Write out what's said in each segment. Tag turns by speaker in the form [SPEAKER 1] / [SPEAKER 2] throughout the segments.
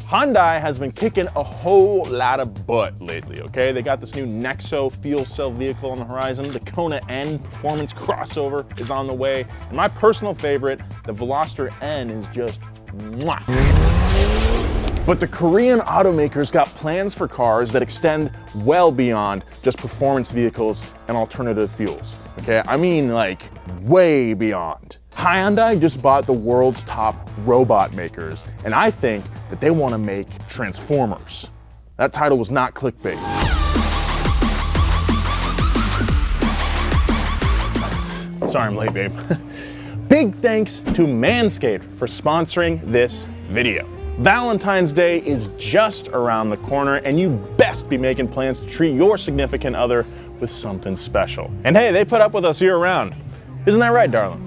[SPEAKER 1] Hyundai has been kicking a whole lot of butt lately, okay? They got this new Nexo fuel cell vehicle on the horizon. The Kona N performance crossover is on the way. And my personal favorite, the Veloster N, is just mwah. But the Korean automakers got plans for cars that extend well beyond just performance vehicles and alternative fuels, okay? I mean, like, way beyond. Hyundai just bought the world's top robot makers, and I think that they want to make Transformers. That title was not clickbait. Sorry I'm late, babe. Big thanks to Manscaped for sponsoring this video. Valentine's Day is just around the corner, and you best be making plans to treat your significant other with something special. And hey, they put up with us year-round. Isn't that right, darling?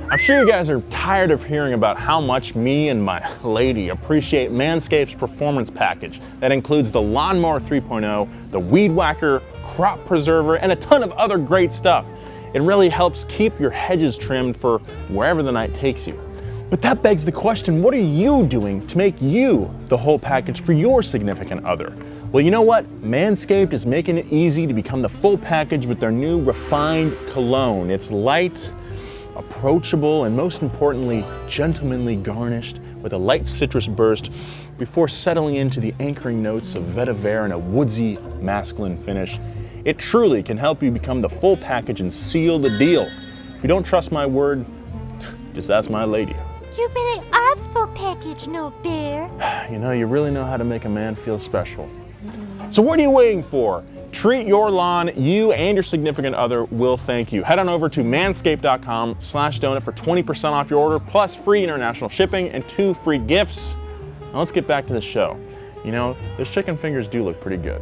[SPEAKER 1] I'm sure you guys are tired of hearing about how much me and my lady appreciate Manscaped's performance package that includes the Lawnmower 3.0, the Weed Whacker, Crop Preserver, and a ton of other great stuff. It really helps keep your hedges trimmed for wherever the night takes you. But that begs the question, what are you doing to make you the whole package for your significant other? Well, you know what? Manscaped is making it easy to become the full package with their new refined cologne. It's light, approachable, and most importantly, gentlemanly garnished with a light citrus burst before settling into the anchoring notes of vetiver and a woodsy, masculine finish. It truly can help you become the full package and seal the deal. If you don't trust my word, just ask my lady.
[SPEAKER 2] You really are the full package, no bear.
[SPEAKER 1] You know, you really know how to make a man feel special. So what are you waiting for? Treat your lawn. You and your significant other will thank you. Head on over to manscaped.com/donut for 20% off your order, plus free international shipping and 2 free gifts. Now let's get back to the show. You know, those chicken fingers do look pretty good.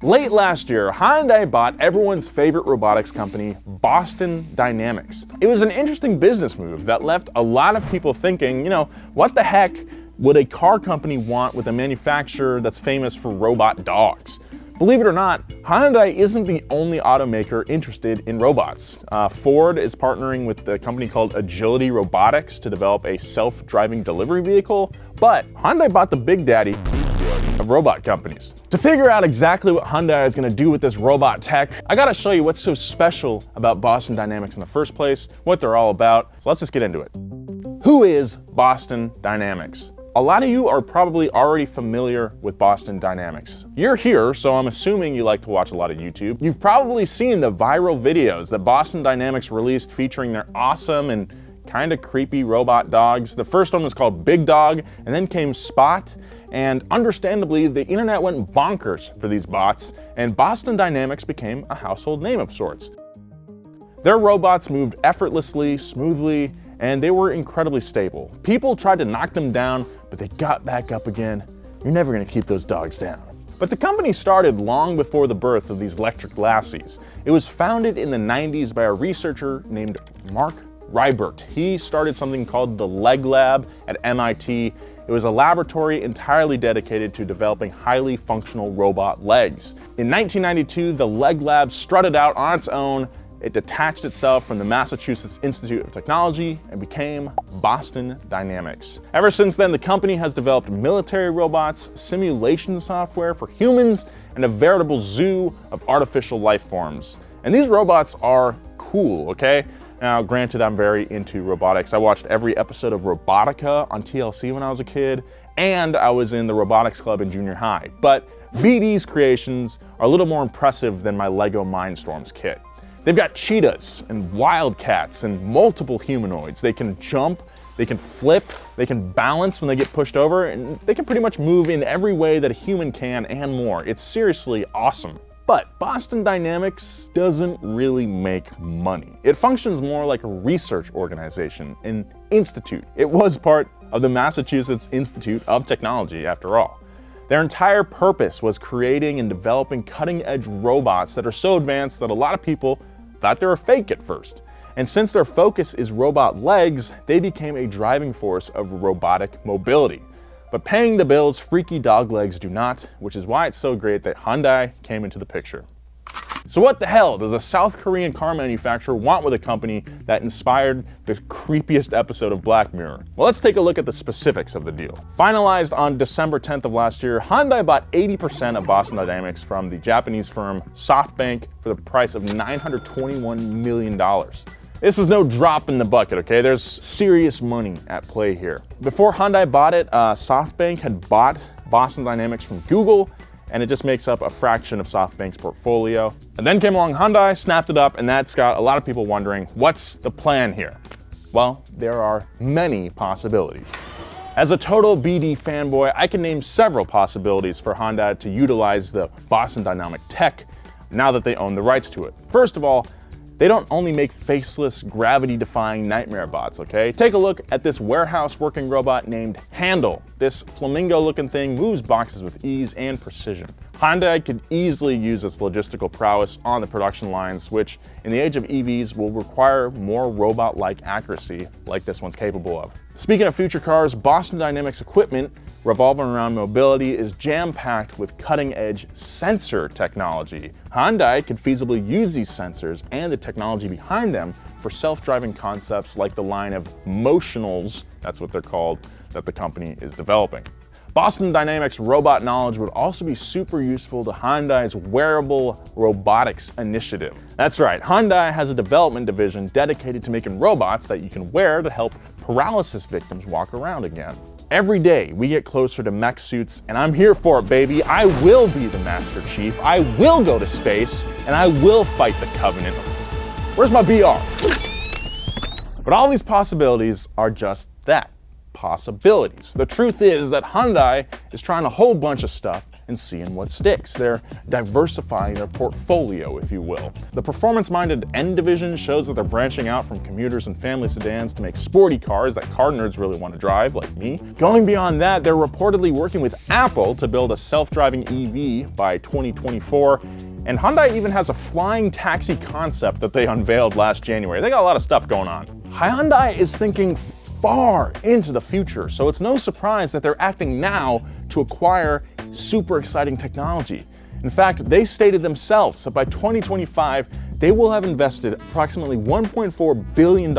[SPEAKER 1] Late last year, Hyundai bought everyone's favorite robotics company, Boston Dynamics. It was an interesting business move that left a lot of people thinking, you know, what the heck would a car company want with a manufacturer that's famous for robot dogs? Believe it or not, Hyundai isn't the only automaker interested in robots. Ford is partnering with a company called Agility Robotics to develop a self-driving delivery vehicle, but Hyundai bought the big daddy of robot companies. To figure out exactly what Hyundai is going to do with this robot tech, I gotta show you what's so special about Boston Dynamics in the first place, what they're all about, so let's just get into it. Who is Boston Dynamics? A lot of you are probably already familiar with Boston Dynamics. You're here, so I'm assuming you like to watch a lot of YouTube. You've probably seen the viral videos that Boston Dynamics released featuring their awesome and kind of creepy robot dogs. The first one was called Big Dog, and then came Spot, and understandably, the internet went bonkers for these bots, and Boston Dynamics became a household name of sorts. Their robots moved effortlessly, smoothly, and they were incredibly stable. People tried to knock them down, but they got back up again. You're never gonna keep those dogs down. But the company started long before the birth of these electric lassies. It was founded in the 90s by a researcher named Mark Rybert. He started something called the Leg Lab at MIT. It was a laboratory entirely dedicated to developing highly functional robot legs. In 1992, the Leg Lab strutted out on its own. It detached itself from the Massachusetts Institute of Technology and became Boston Dynamics. Ever since then, the company has developed military robots, simulation software for humans, and a veritable zoo of artificial life forms. And these robots are cool, okay? Now, granted, I'm very into robotics. I watched every episode of Robotica on TLC when I was a kid, and I was in the robotics club in junior high. But BD's creations are a little more impressive than my Lego Mindstorms kit. They've got cheetahs and wildcats and multiple humanoids. They can jump, they can flip, they can balance when they get pushed over, and they can pretty much move in every way that a human can and more. It's seriously awesome. But Boston Dynamics doesn't really make money. It functions more like a research organization, an institute. It was part of the Massachusetts Institute of Technology, after all. Their entire purpose was creating and developing cutting-edge robots that are so advanced that a lot of people thought they were fake at first. And since their focus is robot legs, they became a driving force of robotic mobility. But paying the bills, freaky dog legs do not, which is why it's so great that Hyundai came into the picture. So what the hell does a South Korean car manufacturer want with a company that inspired the creepiest episode of Black Mirror? Well, let's take a look at the specifics of the deal. Finalized on December 10th of last year, Hyundai bought 80% of Boston Dynamics from the Japanese firm SoftBank for the price of $921 million. This was no drop in the bucket, okay? There's serious money at play here. Before Hyundai bought it, SoftBank had bought Boston Dynamics from Google, and it just makes up a fraction of SoftBank's portfolio. And then came along Hyundai, snapped it up, and that's got a lot of people wondering, what's the plan here? Well, there are many possibilities. As a total BD fanboy, I can name several possibilities for Hyundai to utilize the Boston Dynamic tech now that they own the rights to it. First of all, they don't only make faceless, gravity-defying nightmare bots, okay? Take a look at this warehouse working robot named Handle. This flamingo-looking thing moves boxes with ease and precision. Hyundai could easily use its logistical prowess on the production lines, which in the age of EVs will require more robot-like accuracy like this one's capable of. Speaking of future cars, Boston Dynamics equipment revolving around mobility is jam-packed with cutting-edge sensor technology. Hyundai could feasibly use these sensors and the technology behind them for self-driving concepts like the line of motionals, that's what they're called, that the company is developing. Boston Dynamics robot knowledge would also be super useful to Hyundai's Wearable Robotics initiative. That's right, Hyundai has a development division dedicated to making robots that you can wear to help paralysis victims walk around again. Every day we get closer to mech suits, and I'm here for it, baby. I will be the Master Chief, I will go to space, and I will fight the Covenant. Where's my BR? But all these possibilities are just that. Possibilities. The truth is that Hyundai is trying a whole bunch of stuff and seeing what sticks. They're diversifying their portfolio, if you will. The performance-minded N division shows that they're branching out from commuters and family sedans to make sporty cars that car nerds really want to drive, like me. Going beyond that, they're reportedly working with Apple to build a self-driving EV by 2024. And Hyundai even has a flying taxi concept that they unveiled last January. They got a lot of stuff going on. Hyundai is thinking far into the future, so it's no surprise that they're acting now to acquire super exciting technology. In fact, they stated themselves that by 2025, they will have invested approximately $1.4 billion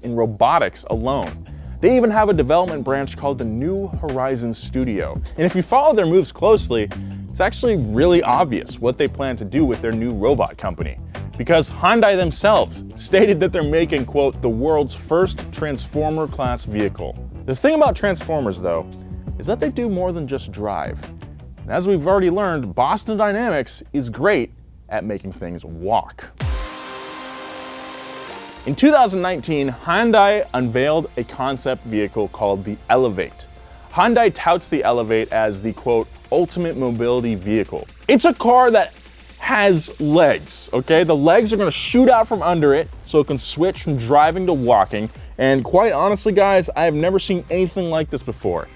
[SPEAKER 1] in robotics alone. They even have a development branch called the New Horizons Studio. And if you follow their moves closely, it's actually really obvious what they plan to do with their new robot company. Because Hyundai themselves stated that they're making, quote, the world's first Transformer-class vehicle. The thing about Transformers, though, is that they do more than just drive. And as we've already learned, Boston Dynamics is great at making things walk. In 2019, Hyundai unveiled a concept vehicle called the Elevate. Hyundai touts the Elevate as the, quote, ultimate mobility vehicle. It's a car that has legs, okay? The legs are gonna shoot out from under it so it can switch from driving to walking. And quite honestly, guys, I have never seen anything like this before.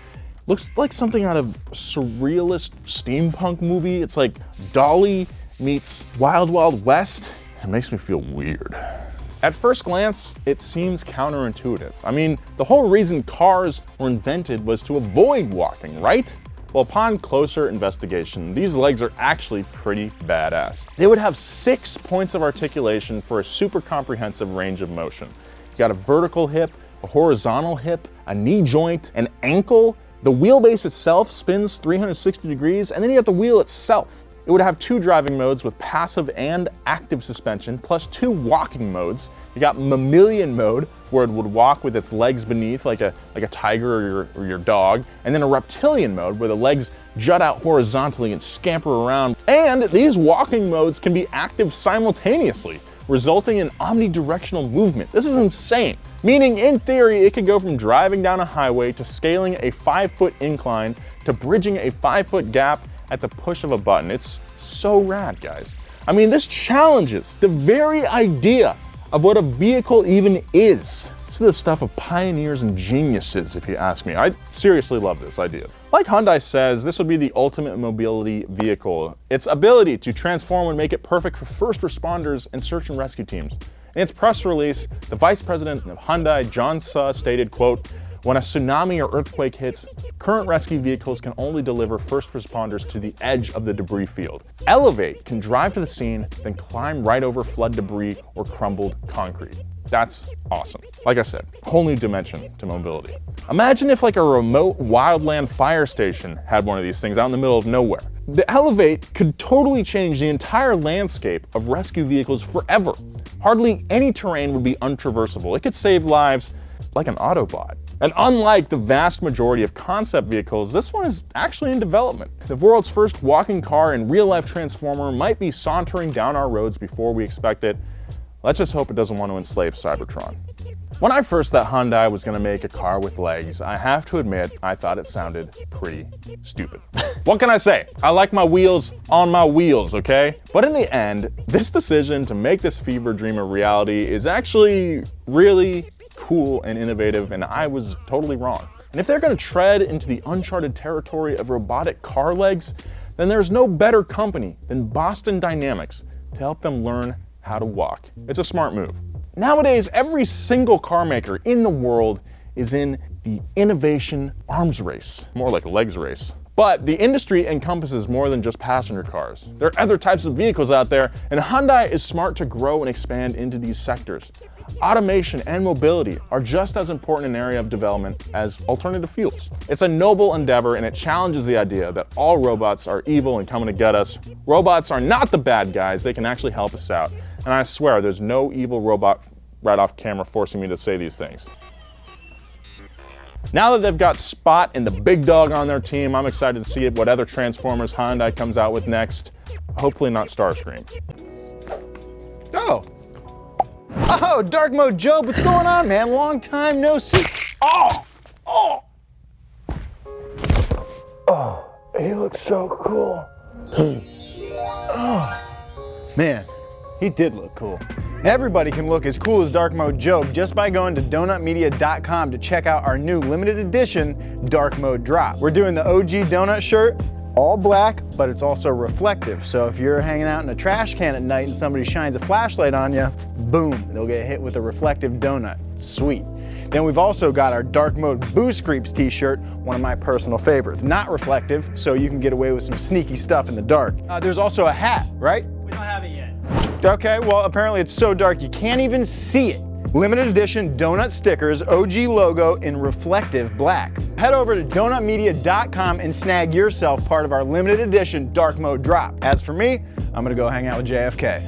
[SPEAKER 1] Looks like something out of a surrealist steampunk movie. It's like Dolly meets Wild Wild West. It makes me feel weird. At first glance, it seems counterintuitive. I mean, the whole reason cars were invented was to avoid walking, right? Well, upon closer investigation, these legs are actually pretty badass. They would have 6 points of articulation for a super comprehensive range of motion. You got a vertical hip, a horizontal hip, a knee joint, an ankle. The wheelbase itself spins 360 degrees, and then you got the wheel itself. It would have 2 driving modes with passive and active suspension, plus 2 walking modes. You got mammalian mode, where it would walk with its legs beneath like a tiger or your dog, and then a reptilian mode where the legs jut out horizontally and scamper around. And these walking modes can be active simultaneously, resulting in omnidirectional movement. This is insane. Meaning, in theory, it could go from driving down a highway to scaling a 5-foot incline to bridging a 5-foot gap at the push of a button. It's so rad, guys. I mean, this challenges the very idea of what a vehicle even is. This is the stuff of pioneers and geniuses, if you ask me. I seriously love this idea. Like Hyundai says, this would be the ultimate mobility vehicle. Its ability to transform would make it perfect for first responders and search and rescue teams. In its press release, the vice president of Hyundai, John Suh, stated, quote, when a tsunami or earthquake hits, Current rescue vehicles can only deliver first responders to the edge of the debris field. Elevate can drive to the scene, then climb right over flood debris or crumbled concrete. That's awesome. Like I said, whole new dimension to mobility. Imagine if like a remote wildland fire station had one of these things out in the middle of nowhere. The Elevate could totally change the entire landscape of rescue vehicles forever. Hardly any terrain would be untraversable. It could save lives like an Autobot. And unlike the vast majority of concept vehicles, this one is actually in development. The world's first walking car and real-life transformer might be sauntering down our roads before we expect it. Let's just hope it doesn't want to enslave Cybertron. When I first thought Hyundai was going to make a car with legs, I have to admit I thought it sounded pretty stupid. What can I say? I like my wheels on my wheels, okay? But in the end, this decision to make this fever dream a reality is actually really cool and innovative, and I was totally wrong. And if they're going to tread into the uncharted territory of robotic car legs, then there's no better company than Boston Dynamics to help them learn how to walk. It's a smart move. Nowadays, every single car maker in the world is in the innovation arms race, more like a legs race. But the industry encompasses more than just passenger cars. There are other types of vehicles out there, and Hyundai is smart to grow and expand into these sectors. Automation and mobility are just as important an area of development as alternative fuels. It's a noble endeavor, and it challenges the idea that all robots are evil and coming to get us. Robots are not the bad guys, they can actually help us out. And I swear there's no evil robot right off camera forcing me to say these things. Now that they've got Spot and the big dog on their team, I'm excited to see what other Transformers Hyundai comes out with next. Hopefully not Starscream.
[SPEAKER 3] Oh, Dark Mode Joe, what's going on, man? Long time no see. Oh, he looks so cool. Man, he did look cool. Everybody can look as cool as Dark Mode Job just by going to donutmedia.com to check out our new limited edition Dark Mode drop. We're doing the OG donut shirt, all black, but it's also reflective. So if you're hanging out in a trash can at night and somebody shines a flashlight on you, boom, they'll get hit with a reflective donut. Sweet. Then we've also got our Dark Mode Boost Creeps t-shirt, one of my personal favorites. Not reflective, so you can get away with some sneaky stuff in the dark. There's also a hat, right?
[SPEAKER 4] We don't have it yet.
[SPEAKER 3] Okay, well, apparently it's so dark you can't even see it. Limited edition donut stickers, OG logo in reflective black. Head over to donutmedia.com and snag yourself part of our limited edition Dark Mode drop. As for me, I'm gonna go hang out with JFK.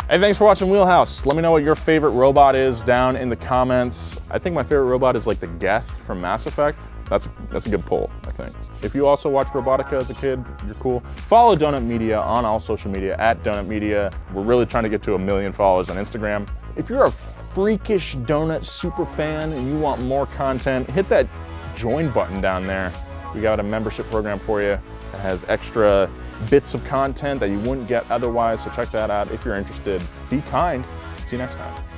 [SPEAKER 1] Hey, thanks for watching Wheelhouse. Let me know what your favorite robot is down in the comments. I think my favorite robot is like the Geth from Mass Effect. That's a good poll, I think. If you also watched Robotica as a kid, you're cool. Follow Donut Media on all social media at Donut Media. We're really trying to get to 1 million followers on Instagram. If you're a freakish donut super fan and you want more content, hit that join button down there. We got a membership program for you that has extra bits of content that you wouldn't get otherwise, so check that out if you're interested. Be kind. See you next time.